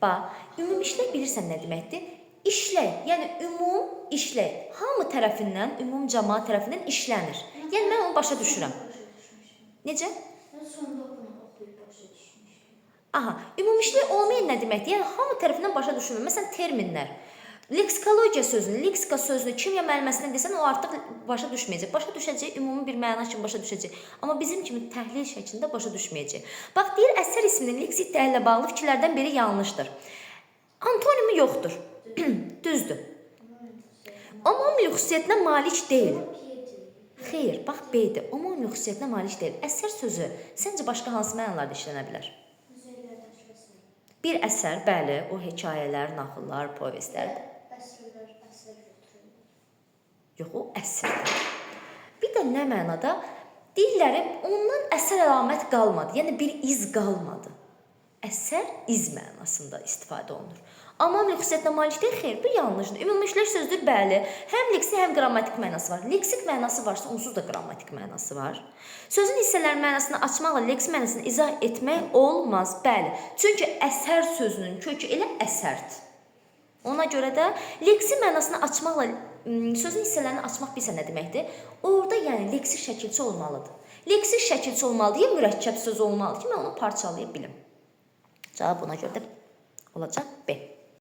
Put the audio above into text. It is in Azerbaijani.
Bax, ümumiişlək bilirsən nə deməkdir? İşlək, yəni ümum işlək. Hamı tərəfindən, ümum cəmaət tərəfindən işlənir. Yəni mən onu başa düşürəm. Necə? Mən sonda bunu oxuyub başa düşmüşdüm. Aha, ümumiişlik olmayan nə deməkdir? Yəni hamı tərəfindən başa düşülür. Məsələn, terminlər. Leksikologiya sözünü, leksika sözünü kimya müəlliməsindən desən, o artıq başa düşməyəcək. Başa düşəcək, ümumi bir məna kimi başa düşəcək. Amma bizim kimi təhlil şəklində başa düşməyəcək. Bax, deyir, əsər isminin leksik dəyərlə bağlı fikirlərdən biri yanlışdır. Antonimi yoxdur. Düzdür. Omum xüsusiyyətinə malik deyil. Xeyr, bax, B-dir. Omum xüsusiyyətinə malik deyil. Əsər sözü səncə başqa hansı mənalarda işlənə bilər? Bir əsər, bəli, o hekayələr, nağıllar, povestlərdir. Əsər götürülür. Yox, o əsərdir. Bir də nə mənada? Deyirlər, ondan əsər əlamət qalmadı, yəni bir iz qalmadı. Əsər iz mənasında istifadə olunur. Amma xüsusiyyətinə malik deyil, xeyr, bu yanlışdır. Ümumiləşdirmə sözdür, bəli, həm leksik, həm qrammatik mənası var. Leksik mənası varsa, onsuz da qrammatik mənası var. Sözün hissələrin mənasını açmaqla leksik mənasını izah etmək olmaz, bəli. Çünki əsər sözünün kökü elə əsərdir. Ona görə də leksik mənasını açmaqla sözün hissələrini açmaq bilsə nə deməkdir? Orada yəni leksik şəkilçi olmalıdır. Leksik şəkilçi olmalıdır, ya mürəkkəb söz olmalıdır ki, mən onu parçalaya bilim. Cavab ona görə də olacaq B.